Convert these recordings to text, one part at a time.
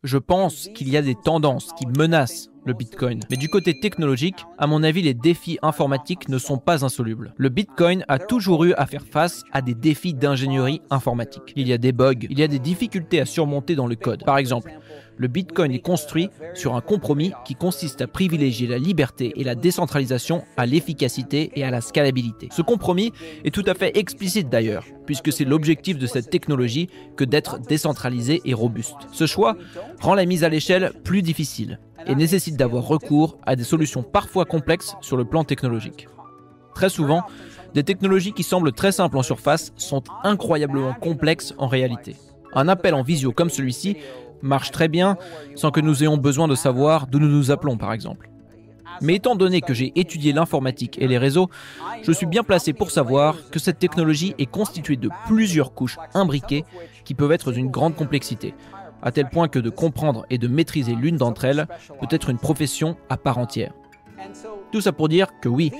Je pense qu'il y a des tendances qui menacent le Bitcoin. Mais du côté technologique, à mon avis, les défis informatiques ne sont pas insolubles. Le Bitcoin a toujours eu à faire face à des défis d'ingénierie informatique. Il y a des bugs, il y a des difficultés à surmonter dans le code. Par exemple, le Bitcoin est construit sur un compromis qui consiste à privilégier la liberté et la décentralisation à l'efficacité et à la scalabilité. Ce compromis est tout à fait explicite d'ailleurs, puisque c'est l'objectif de cette technologie que d'être décentralisée et robuste. Ce choix rend la mise à l'échelle plus difficile et nécessite d'avoir recours à des solutions parfois complexes sur le plan technologique. Très souvent, des technologies qui semblent très simples en surface sont incroyablement complexes en réalité. Un appel en visio comme celui-ci marche très bien sans que nous ayons besoin de savoir d'où nous nous appelons par exemple. Mais étant donné que j'ai étudié l'informatique et les réseaux, je suis bien placé pour savoir que cette technologie est constituée de plusieurs couches imbriquées qui peuvent être d'une grande complexité, à tel point que de comprendre et de maîtriser l'une d'entre elles peut être une profession à part entière. Tout ça pour dire que oui,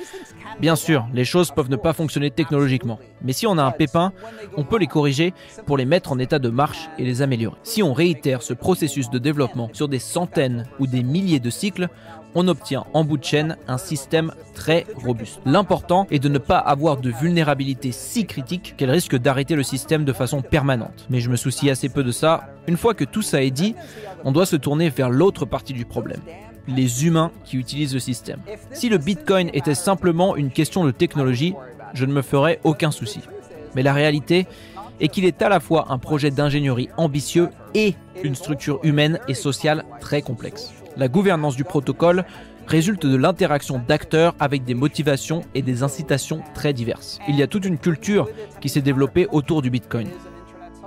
bien sûr, les choses peuvent ne pas fonctionner technologiquement. Mais si on a un pépin, on peut les corriger pour les mettre en état de marche et les améliorer. Si on réitère ce processus de développement sur des centaines ou des milliers de cycles, on obtient en bout de chaîne un système très robuste. L'important est de ne pas avoir de vulnérabilité si critique qu'elle risque d'arrêter le système de façon permanente. Mais je me soucie assez peu de ça. Une fois que tout ça est dit, on doit se tourner vers l'autre partie du problème. Les humains qui utilisent le système. Si le Bitcoin était simplement une question de technologie, je ne me ferais aucun souci. Mais la réalité est qu'il est à la fois un projet d'ingénierie ambitieux et une structure humaine et sociale très complexe. La gouvernance du protocole résulte de l'interaction d'acteurs avec des motivations et des incitations très diverses. Il y a toute une culture qui s'est développée autour du Bitcoin.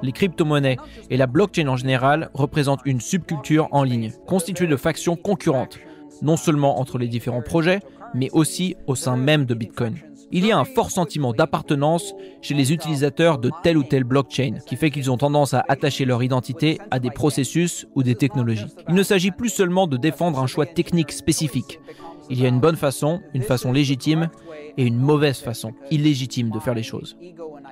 Les crypto-monnaies et la blockchain en général représentent une subculture en ligne, constituée de factions concurrentes, non seulement entre les différents projets, mais aussi au sein même de Bitcoin. Il y a un fort sentiment d'appartenance chez les utilisateurs de telle ou telle blockchain, qui fait qu'ils ont tendance à attacher leur identité à des processus ou des technologies. Il ne s'agit plus seulement de défendre un choix technique spécifique. Il y a une bonne façon, une façon légitime, et une mauvaise façon, illégitime de faire les choses.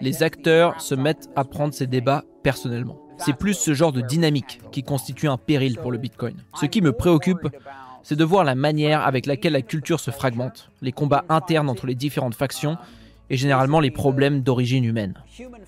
Les acteurs se mettent à prendre ces débats personnellement. C'est plus ce genre de dynamique qui constitue un péril pour le Bitcoin. Ce qui me préoccupe, c'est de voir la manière avec laquelle la culture se fragmente, les combats internes entre les différentes factions et généralement les problèmes d'origine humaine.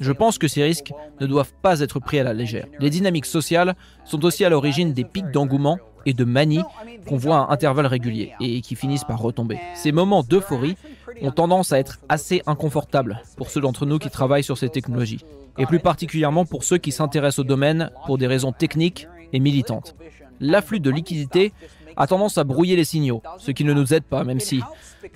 Je pense que ces risques ne doivent pas être pris à la légère. Les dynamiques sociales sont aussi à l'origine des pics d'engouement et de manie qu'on voit à intervalles réguliers et qui finissent par retomber. Ces moments d'euphorie ont tendance à être assez inconfortables pour ceux d'entre nous qui travaillent sur ces technologies, et plus particulièrement pour ceux qui s'intéressent au domaine pour des raisons techniques et militantes. L'afflux de liquidités a tendance à brouiller les signaux, ce qui ne nous aide pas, même si,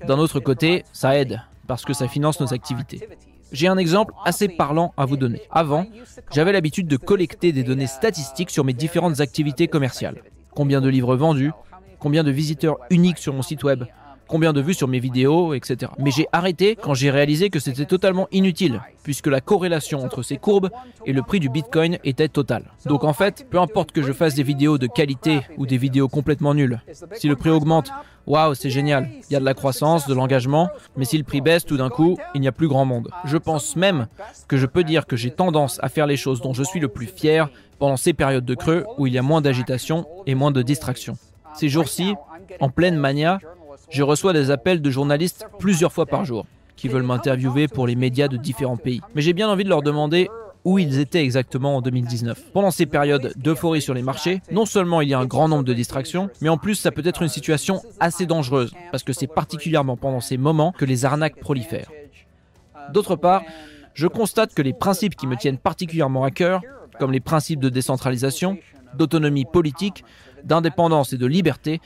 d'un autre côté, ça aide, parce que ça finance nos activités. J'ai un exemple assez parlant à vous donner. Avant, j'avais l'habitude de collecter des données statistiques sur mes différentes activités commerciales. Combien de livres vendus, combien de visiteurs uniques sur mon site web, combien de vues sur mes vidéos, etc. Mais j'ai arrêté quand j'ai réalisé que c'était totalement inutile, puisque la corrélation entre ces courbes et le prix du Bitcoin était totale. Donc en fait, peu importe que je fasse des vidéos de qualité ou des vidéos complètement nulles, si le prix augmente, waouh, c'est génial, il y a de la croissance, de l'engagement, mais si le prix baisse tout d'un coup, il n'y a plus grand monde. Je pense même que je peux dire que j'ai tendance à faire les choses dont je suis le plus fier pendant ces périodes de creux où il y a moins d'agitation et moins de distraction. Ces jours-ci, en pleine mania, je reçois des appels de journalistes plusieurs fois par jour qui veulent m'interviewer pour les médias de différents pays. Mais j'ai bien envie de leur demander où ils étaient exactement en 2019. Pendant ces périodes d'euphorie sur les marchés, non seulement il y a un grand nombre de distractions, mais en plus ça peut être une situation assez dangereuse, parce que c'est particulièrement pendant ces moments que les arnaques prolifèrent. D'autre part, je constate que les principes qui me tiennent particulièrement à cœur, comme les principes de décentralisation, d'autonomie politique, d'indépendance et de liberté,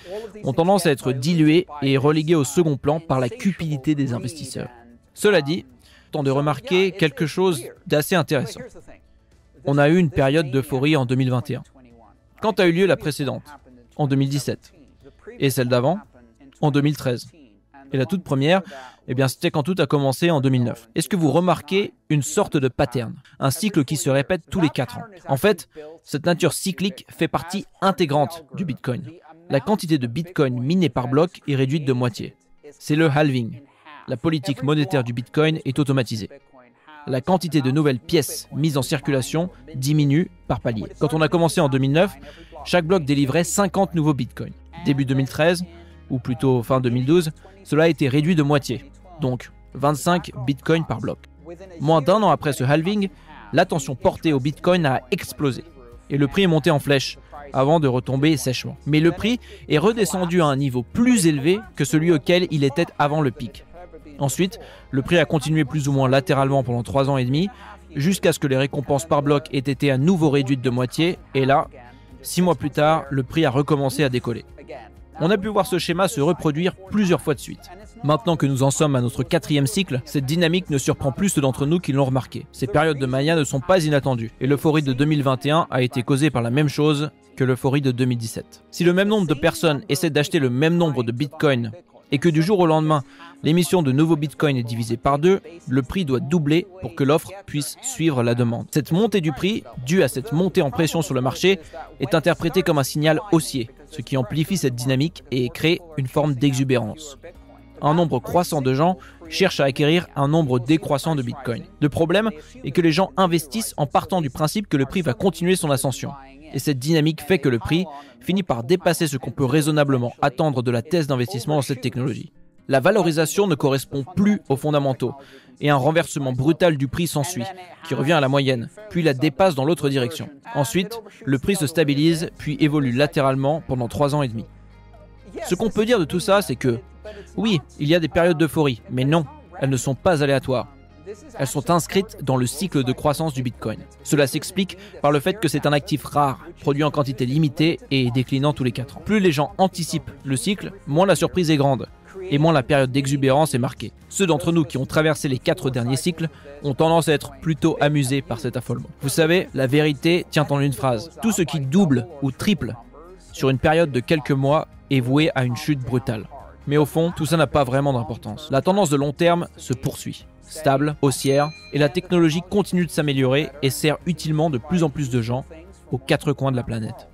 ont tendance à être dilués et relégués au second plan par la cupidité des investisseurs. Cela dit, temps de remarquer quelque chose d'assez intéressant. On a eu une période d'euphorie en 2021. Quand a eu lieu la précédente? En 2017. Et celle d'avant? En 2013. Et la toute première, c'était quand tout a commencé en 2009. Est-ce que vous remarquez une sorte de pattern, un cycle qui se répète tous les 4 ans? En fait, cette nature cyclique fait partie intégrante du Bitcoin. La quantité de Bitcoin minée par bloc est réduite de moitié. C'est le halving. La politique monétaire du Bitcoin est automatisée. La quantité de nouvelles pièces mises en circulation diminue par palier. Quand on a commencé en 2009, chaque bloc délivrait 50 nouveaux bitcoins. Début 2013, ou plutôt fin 2012, cela a été réduit de moitié, donc 25 bitcoins par bloc. Moins d'un an après ce halving, l'attention portée au bitcoin a explosé et le prix est monté en flèche avant de retomber sèchement. Mais le prix est redescendu à un niveau plus élevé que celui auquel il était avant le pic. Ensuite, le prix a continué plus ou moins latéralement pendant 3 ans et demi, jusqu'à ce que les récompenses par bloc aient été à nouveau réduites de moitié, et là, 6 mois plus tard, le prix a recommencé à décoller. On a pu voir ce schéma se reproduire plusieurs fois de suite. Maintenant que nous en sommes à notre 4e cycle, cette dynamique ne surprend plus ceux d'entre nous qui l'ont remarqué. Ces périodes de mania ne sont pas inattendues, et l'euphorie de 2021 a été causée par la même chose que l'euphorie de 2017. Si le même nombre de personnes essaient d'acheter le même nombre de bitcoins, et que du jour au lendemain, l'émission de nouveaux bitcoins est divisée par 2, le prix doit doubler pour que l'offre puisse suivre la demande. Cette montée du prix, due à cette montée en pression sur le marché, est interprétée comme un signal haussier, ce qui amplifie cette dynamique et crée une forme d'exubérance. Un nombre croissant de gens cherchent à acquérir un nombre décroissant de bitcoins. Le problème est que les gens investissent en partant du principe que le prix va continuer son ascension. Et cette dynamique fait que le prix finit par dépasser ce qu'on peut raisonnablement attendre de la thèse d'investissement dans cette technologie. La valorisation ne correspond plus aux fondamentaux et un renversement brutal du prix s'ensuit, qui revient à la moyenne, puis la dépasse dans l'autre direction. Ensuite, le prix se stabilise puis évolue latéralement pendant 3 ans et demi. Ce qu'on peut dire de tout ça, c'est que, oui, il y a des périodes d'euphorie, mais non, elles ne sont pas aléatoires. Elles sont inscrites dans le cycle de croissance du Bitcoin. Cela s'explique par le fait que c'est un actif rare, produit en quantité limitée et déclinant tous les 4 ans. Plus les gens anticipent le cycle, moins la surprise est grande, et moins la période d'exubérance est marquée. Ceux d'entre nous qui ont traversé les 4 derniers cycles ont tendance à être plutôt amusés par cet affolement. Vous savez, la vérité tient en une phrase. Tout ce qui double ou triple sur une période de quelques mois est voué à une chute brutale. Mais au fond, tout ça n'a pas vraiment d'importance. La tendance de long terme se poursuit, stable, haussière, et la technologie continue de s'améliorer et sert utilement de plus en plus de gens aux 4 coins de la planète.